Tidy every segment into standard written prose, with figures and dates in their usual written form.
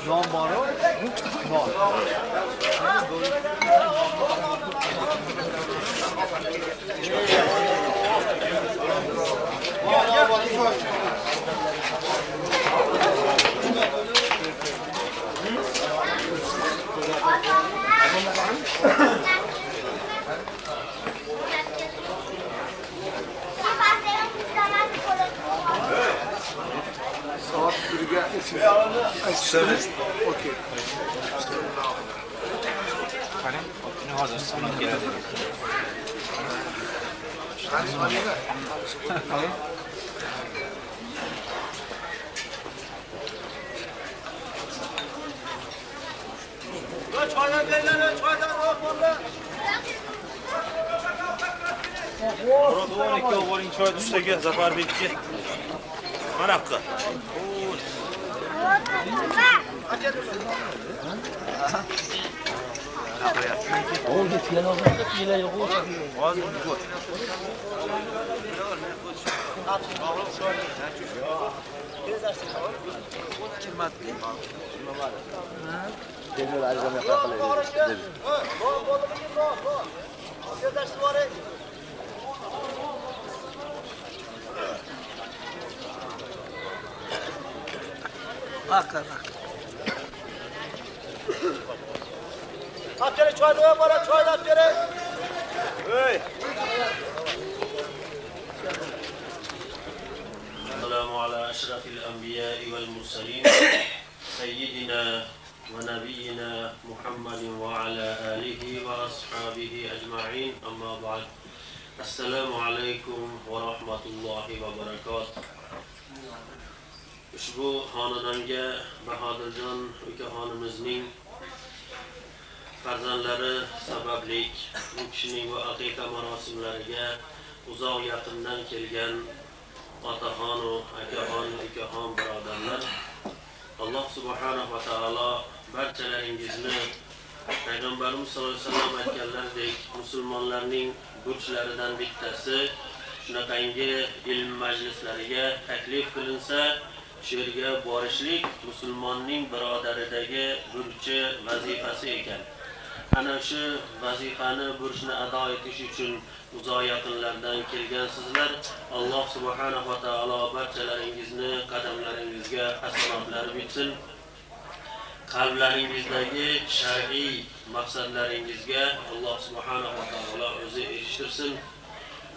jon bor, bor. Soat 1'ga okey. Qarang, uni hozir sanab keladi. Qani maniga? Choydan berlar, choydan olinglar. Birodar, ikki o'g'ling choy tushtaga Zafarbekka. Mana buqa. Hozir ko'r. Aferin çoydan bana çoydan aferin. Hey. السلام على أشرف الأنبياء والمرسلين سيدنا ونبينا محمد وعلى آله وأصحابه أجمعين أما بعد السلام عليكم ورحمة الله وبركاته. Ushbu xonadonga Bahodirjon ukaxonimizning farzandlari sabablik bu kishining bu aqiqa marosimlariga uzoq yaqindan kelgan otaxon va akaxon, ukaxon birodarlar, Alloh subhanahu va taolo barchalaringizni Payg'ambarimiz sollallohu alayhi vasallam aytganlaridek musulmonlarning burchlaridan bittasi shunaqangi ilm majlislariga taklif qilinsa shu yerga borishlik musulmonning birodaridagi burchi, vazifasi ekan. Ana shu vazifani, burchni ado etish uchun uzoq yaqinlardan kelgansizlar. Alloh subhanahu va taolo barchalaringizni qadamlaringizga hasanotlar bitsin. Qalblaringizdagi shar'iy maqsadlaringizga Alloh subhanahu va taolo o'zi erishtirsin.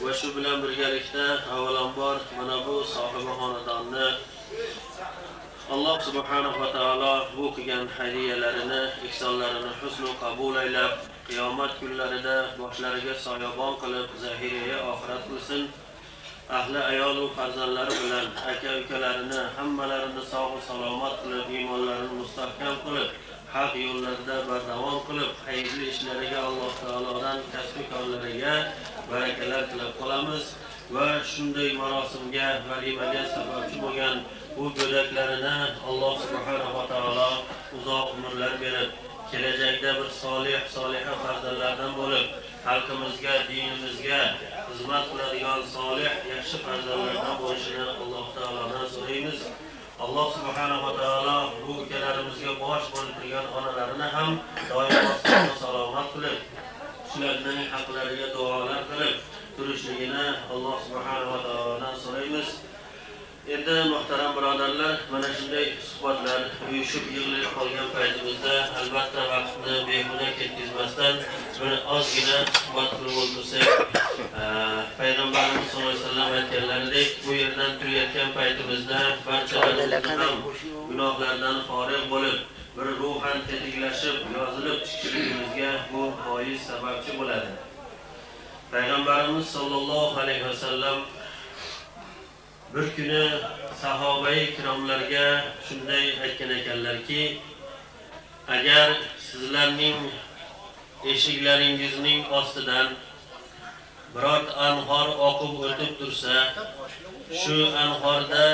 Va shu bilan birgalikda avvalambor mana bu sohibi xonadonni Alloh subhanahu va taolo bu qilgan haydiyalarini, ihsonlarini husnu qabul aylab, qiyomat kunlarida boshlariga soyabon qilib, zahiriya oxirat qilsin. Ahli ayol va farzandlari bilan aka-ukalarini hammalarini sog' va salomat qilib, iymonlarini mustahkam qilib, haq yo'llarida bardavom qilib, xayrli ishlariga Alloh taolodan kasb korlariga barakalar tilab qolamiz va shunday marosimga, valimaga sababchi bo'lgan bu go'daklarini Alloh subhanahu va taolo uzoq umrlar berib, kelajakda bir soliha farzandlardan bo'lib, xalqimizga, dinimizga xizmat qiladigan solih, yaxshi farzandlardan bo'lishini Alloh taolodan so'raymiz. Alloh subhanahu va taolo bu ukalarimizga bosh bo'lib turgan onalarini ham doimo salomat qilib, shularning haqlariga duolar qilib turishligini Alloh subhanahu va taolodan so'raymiz. Endi muhtaram birodarlar, mana shunday suhbatlar uyushib yig'ilib qolgan paytimizda albatta vaqtni behuda ketkazmasdan bir ozgina suhbat qilib o'tirsak, Payg'ambarimiz sollallohu alayhi vasallam aytganlaridek, bu yerdan turayotgan paytimizda barchalarimiz ham gunohlardan forig' bo'lib, bir ruhan tetiklashib, yozilib chiqishligimizga bu bois sababchi bo'ladi. Payg'ambarimiz sollallohu alayhi vasallam bir kuni sahobai ikromlarga shunday aytgan ekanlarki, agar sizlarning eshiklaringizning ostidan biror anhor oqib o'tib tursa, shu anhorda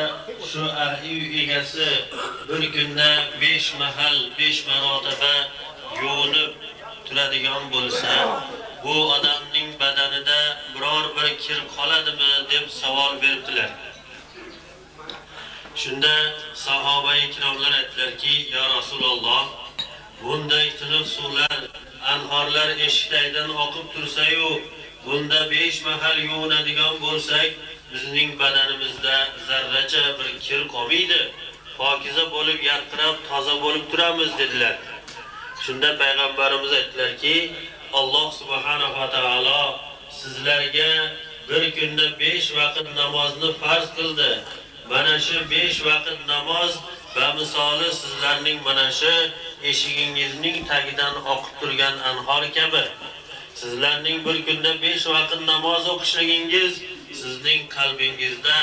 shu uy egasi bir kunda 5 mahal 5 marotaba yuvinib turadigan bo'lsa, bu odamning badanida biror bir kir qoladimi deb savol berdilar. Shunda sahoba ikromlar aytdilarki, ya Rasululloh bunday tiniq suvlar, anhorlar eshikdan oqib tursa-yu, bunda 5 mahal yuvinadigan bo'lsak, bizning badanimizda zarracha bir kir qolmaydi. Pokiza bo'lib, yarqirab, toza bo'lib turamiz dedilar. Shunda payg'ambarimiz aytdilarki, Alloh subhanahu va taolo sizlarga bir kunda 5 vaqt namozni farz qildi. Mana shu 5 vaqt namoz va misoli sizlarning mana shu eshigingizning tagidan oqib turgan anhor kabi. Sizlarning bir kunda 5 vaqt namoz o'qishligingiz sizning qalbingizda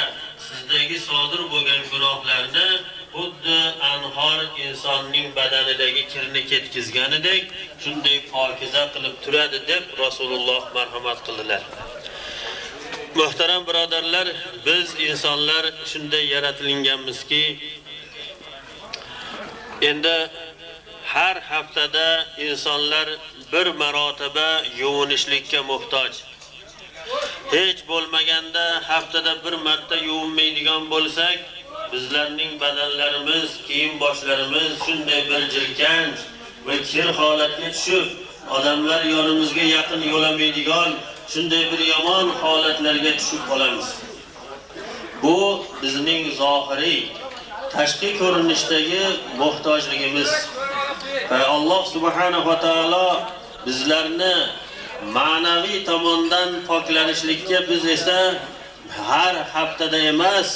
sizdagi sodir bo'lgan gunohlarni xuddi anhor insonning badanidagi kirni ketkizganidek shunday pokiza qilib turadi deb Rasululloh marhamat qildilar. Muhtaram birodarlar, biz insonlar shunday yaratilganmizki, endi har haftada insonlar bir marotaba yuvinishlikka muhtoj. Hech bo'lmaganda haftada bir marta yuvinmaydigan bo'lsak, bizlarning badanlarimiz, kiyim boshlarimiz shunday bir jirkanch va kir holatga tushib, odamlar yonimizga yaqin yo'lamaydigan shunday bir yomon holatlarga tushib qolamiz. Bu bizning zohiriy, tashqi ko'rinishdagi muhtojligimiz. Va Alloh subhanahu va taolo bizlarni ma'naviy tomondan poklanishlikka biz esa har haftada emas,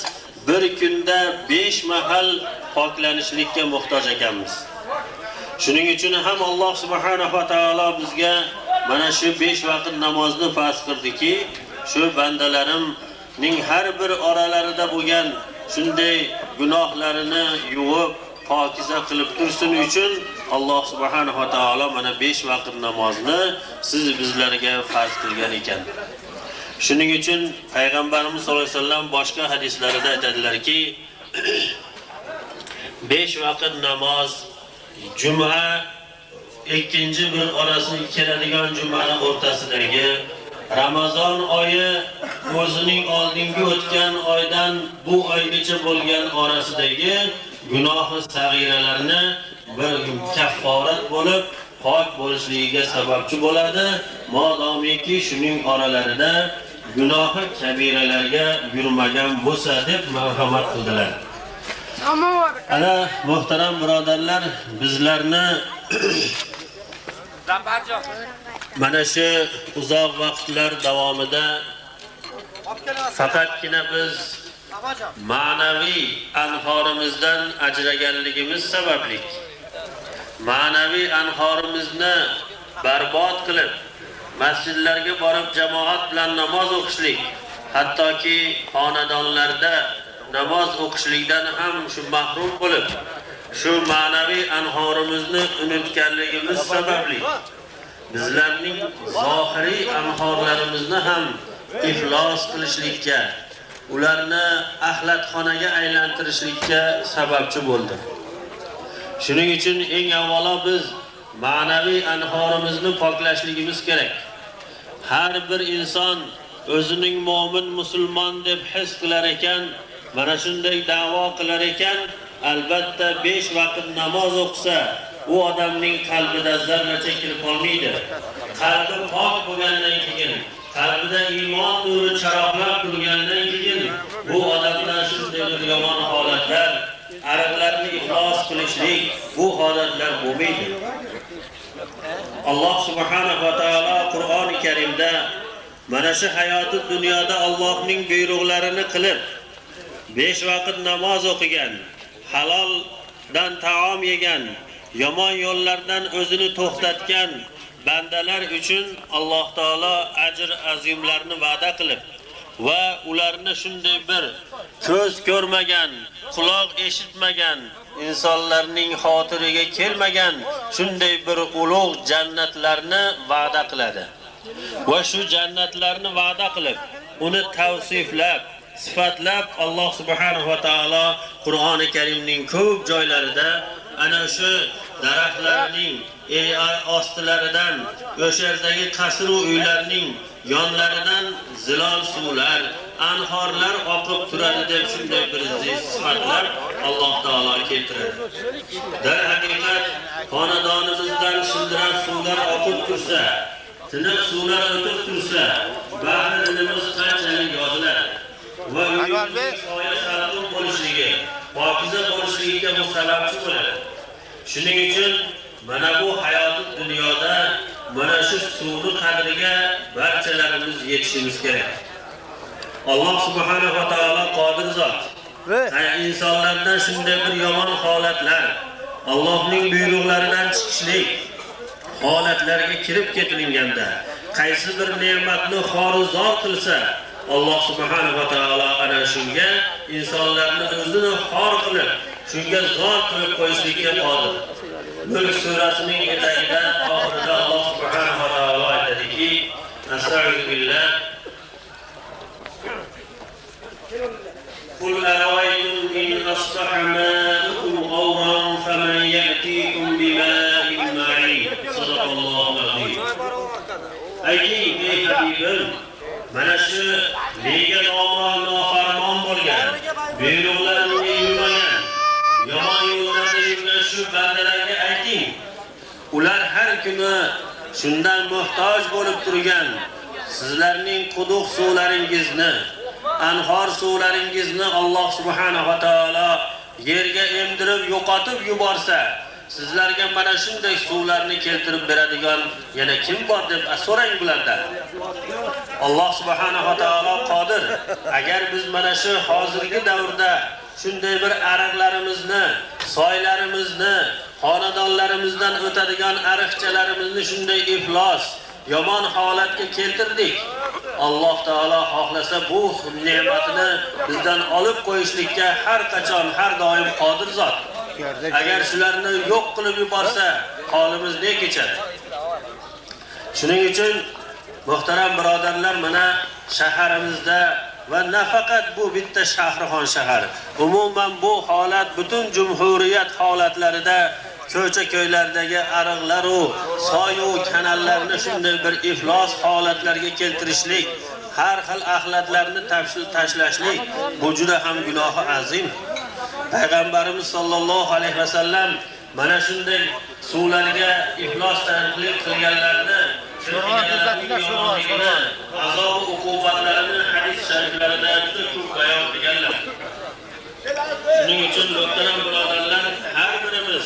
bir kunda 5 mahal poklanishlikka muhtoj ekanmiz. Shuning uchun ham Alloh subhanahu va taolo bizga mana shu 5 vaqt namozni farz qildiki, shu bandalarimning har bir oralarida bo'lgan shunday gunohlarini yuvib pokiza qilib tursin uchun Alloh subhanahu va taolo mana 5 vaqt namozni siz bizlarga farz qilgan ekan. Shuning uchun payg'ambarimiz sollallohu alayhi vasallam boshqa hadislarida aytadilarki, 5 vaqt namoz juma ikkinchi bir orasiga keladigan jumaning o'rtasidagi Ramazon oyi o'zining oldingi o'tgan oydan bu oygacha bo'lgan orasidagi gunohi sag'iralarni bir kafforat bo'lib pok bo'lishligiga sababchi bo'ladi. Modomiki shuning oralarida gunohi kabiralarga yurmagan bo'lsa deb marhamat qildilar. Ana muhtaram birodarlar, bizlarni mana shu uzoq vaqtlar davomida faqatgina biz ma'naviy anhorimizdan ajraganligimiz sababli ma'naviy anhorimizni barbod qilib masjidlarga borib jamoat bilan namoz o'qishlik, hattoki xonadonlarda namoz o'qishlikdan ham shu mahrum bo'lib, shu ma'naviy anhorimizni unutganligimiz sababli bizlarning zohiriy anhorlarimizni ham iflos qilishlikka, ularni axlatxonaga aylantirishlikka sababchi bo'ldi. Shuning uchun eng avvalo biz ma'naviy anhorimizni poklashligimiz kerak. Har bir inson o'zining mo'min musulmon deb his qilar ekan, mana shunday da'vo qilar ekan, albatta 5 vaqt namoz o'qisa, u odamning qalbida zarracha kirib qolmaydi. Qalbi pok bo'lgandan keyin, qalbida iymon nuri charoqlab turgandan keyin bu odamlar shunday bir yomon holatlar, ariqlarni iflos qilishlik, bu holatlar bo'lmaydi. Alloh subhanahu va taolo Qur'oni Karimda mana shu hayoti dunyoda Allohning buyruqlarini qilib 5 vaqt namoz o'qigan, haloldan taom yegan, yomon yo'llardan o'zini to'xtatgan bandalar uchun Alloh taolo ajr azimlarni va'da qilib va ularni shunday bir ko'z ko'rmagan, quloq eshitmagan, insonlarning xotiriga kelmagan shunday bir ulug' jannatlarni va'da qiladi. Va shu jannatlarni va'da qilib, uni tavsiflab, sifatlab Alloh subhanahu va taolo Qur'oni Karimning ko'p joylarida ana shu daraxtlarning ostilaridan, o'sha yerdagi qasr va uylarning yonlaridan zilol suvlar, anhorlar oqib turadi deb shunday bir sifatlar Alloh taolo keltiradi. Darhaqiqat xonadonimizdan shildirar suvlar oqib tursa, tiniq suvlar o'tib tursa, bahrinimiz qanchalik yoziladi va uyimizning soya salqin bo'lishligi, pokiza bo'lishligiga bu sababchi bo'ladi. Shuning uchun mana bu hayot dunyoda mana shu suvni qadriga barchalarimiz yetishimiz kerak. Alloh subhanahu va taolo qodir zot. İnsanlardan shunday bir yomon holatlar, Allohning buyruqlaridan chiqishlik holatlarga kirib ketilganda, qaysi bir ne'matni xorizor qilsa, Alloh subhanahu va taolo ana shunga insonlarni o'zini xor qilib, shunga zor qilib qo'yishlikka qodir. Mulk surasining etagida oxirida Alloh subhanahu va taolo aytadiki: "Astagfiru billah قل أرأيتم إن أصبح ماؤكم غورا فمن يأتيكم بماء معين." صدق الله العظيم. Ayting ey Habibim, mana shu nega nofarmon bo'lgan, buyruqlarni yurmagan, yomon yo'llarda yurgan shu bandalarga ayting. Ular har kuni shundan muhtoj bo'lib turgan sizlarning quduq suvlaringizni, anhor suvlaringizni Alloh subhanahu va taolo yerga emdirib yo'qotib yuborsa, sizlarga mana shunday suvlarni keltirib beradigan yana kim bor deb so'rang bulardan. Alloh subhanahu va taolo qodir. Agar biz mana shu hozirgi davrda shunday bir ariqlarimizni, soylarimizni, xonadonlarimizdan o'tadigan ariqchalarimizni shunday iflos, yomon holatga keltirdik. Alloh taolo xohlasa bu ne'matini bizdan olib qo'yishlikka har qachon, har doim qodir zot. Agar shularni yo'q qilib yuborsa, holimiz ne kechadi? Shuning uchun muhtaram birodarlar, mana shaharimizda va nafaqat bu bitta Shahrixon shahari, umuman bu holat butun jumhuriyat holatlarida ko'cha-ko'ylardagi ariqlar va soy-u kanallarni shunday bir iflos holatlarga keltirishlik, har xil axlatlarni tashlashlik bu juda ham gunohi azim. Payg'ambarimiz sollallohu alayhi vasallam mana shunday suvlarga iflos tanqid qilganlarni, azob uqubatlarini hadis shariflarida juda ko'p bayon qilganlar. Shuning uchun muhtaram birodarlar, har birimiz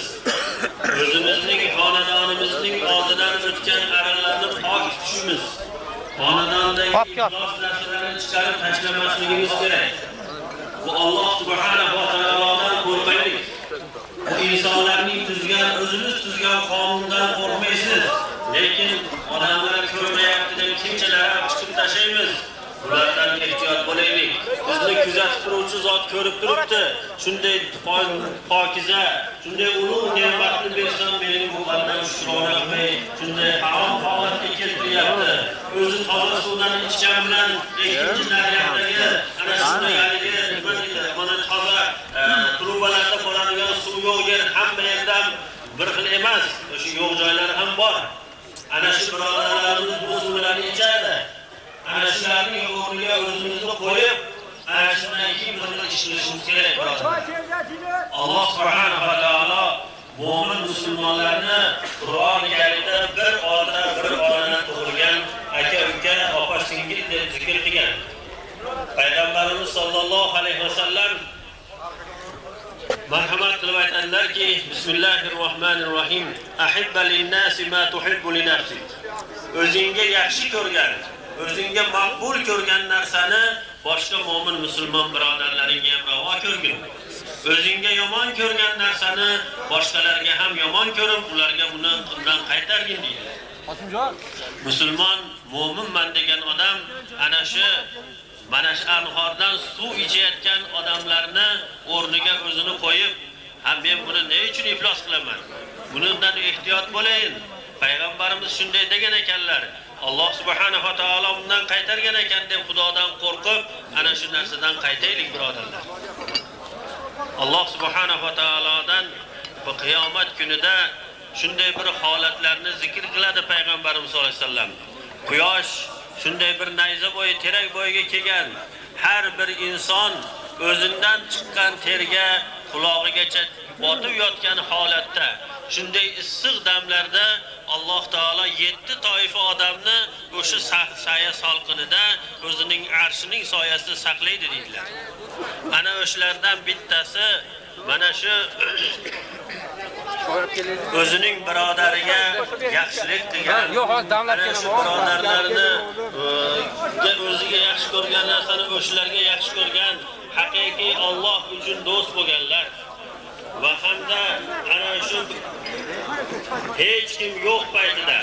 o'zimizning xonadonimizning oldidan o'tgan ariqlarni pok tutishimiz, xonadondagi iflos narsalarni chiqarib tashlamasligimiz kerak. Bu Alloh subhanahu va taolodan qo'rqaylik. Bu insonlarning tuzgan, o'zimiz tuzgan qonundan qo'rqmaysiz, lekin odamlar ko'rmayapti deb kimchalar chiqib tashlaymiz. Bulardan ehtiyot bo'laylik. Bizni kuzatib turuvchi zot ko'rib turibdi. Shunday pokiza, shunday ulug' ne'matni bersam, mening bu qanday shukrona qilmay, shunday harom holatga keltiryapti. O'zi toza suvdan ichgan bilan ikkinchi daryolardagi ana shunday mana toza trubalarda bo'ladigan suv yo'q yer hamma yerdan bir xil emas. O'sha yo'q joylar ham bor. Ana shu birodarlarimiz bu suvlarni ichadi. Ana shularning o'rniga o'zimizni qo'yib, ana shundan keyin bir ish qilishimiz kerak. Alloh subhanahu va taolo mo'min musulmonlarni Qur'oni Karimda bir ota, bir onadan tug'ilgan aka-uka, opa-singil deb zikr qilgan. Payg'ambarimiz sollallohu alayhi vasallam marhamat qilib aytadilarki, Bismillahirrohmanirrohim. Ahibba lin-nasi ma tuhibbu li nafsik. O'zingga yaxshi ko'rgan, o'zingga maqbul ko'rgan narsani boshqa mo'min musulmon birodarlaringga ham ravo ko'rgin. O'zingga yomon ko'rgan narsani boshqalarga ham yomon ko'rib, ularga bundan qaytargin deydi. Musulmon, mo'minman degan odam ana shu mana shu anhordan suv ichayotgan odamlarni o'rniga o'zini qo'yib, "Ha, men buni nima uchun iflos qilaman? Bundan ehtiyot bo'layin." Payg'ambarimiz shunday degan ekanlar. Alloh subhanahu va taolo bundan qaytargan ekan deb Xudodan qo'rqib, ana shu narsadan qaytaylik birodarlar. Alloh subhanahu va taolodan bu qiyomat kunida shunday bir holatlarni zikr qiladi Payg'ambarimiz sollallohu alayhi vasallam. Quyosh shunday bir nayza bo'yi, terak bo'yiga kelgan har bir inson o'zidan chiqqan terga qulog'igacha botib yotgan holatda, shunday issiq damlarda Alloh taolo 7 toifa odamni o'sha saya salqinida o'zining arshining soyasida saqlaydi deydilar. Ana o'shalardan bittasi mana shu o'zining birodariga yaxshilik qilgan. Ana shu birodarlarni o'ziga yaxshi ko'rgan narsani o'shalarga yaxshi ko'rgan, haqiqiy Alloh uchun do'st bo'lganlar. Va hamda ana shu hech kim yo'q paytida,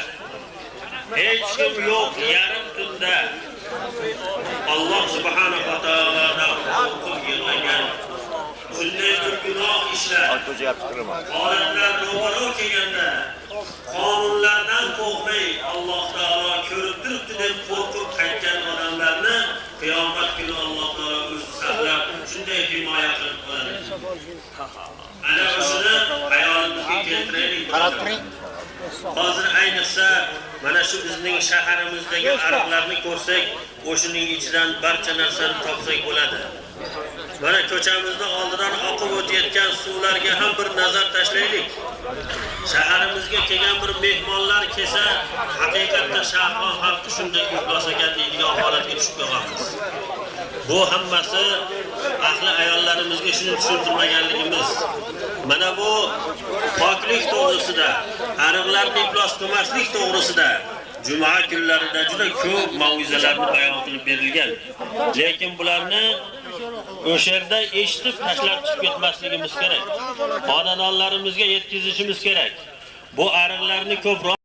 hech kim yo'q yarim tunda Alloh subhanahu va taolodan qo'rqib yig'lagan shunday bir gunoh ishlar, holatlar ro'baro kelganda qonunlardan qo'rqmay Alloh taolo ko'rib turibdi deb qo'rqib qaytgan odamlarni qiyomat kuni Alloh taolo o'zi saqlab shunday himoya qilib qo'yadi. Ana shuni hayolimizga keltiraylik. Hozir ayniqsa mana shu bizning shaharimizdagi ariqlarni ko'rsak, o'shining ichidan barcha narsani topsak bo'ladi. Mana ko'chamizning oldidan oqib o'tayotgan suvlarga ham bir nazar tashlaylik. Shaharimizga kelgan bir mehmonlar kelsa, haqiqatda shahar xalqi shunday iflos ekan deydigan holatga tushib qolganmiz. Bu hammasi ahli ayollarimizga shuni tushuntirmaganligimiz. Mana bu poklik to'g'risida, ariqlarni iflos qilmaslik to'g'risida juma kunlarida juda ko'p mav'izalarni bayon qilib berilgan. Lekin bularni o'sha yerda eshitib tashlab chiqib ketmasligimiz kerak. Xonadonlarimizga yetkazishimiz kerak. Bu ariqlarni ko'proq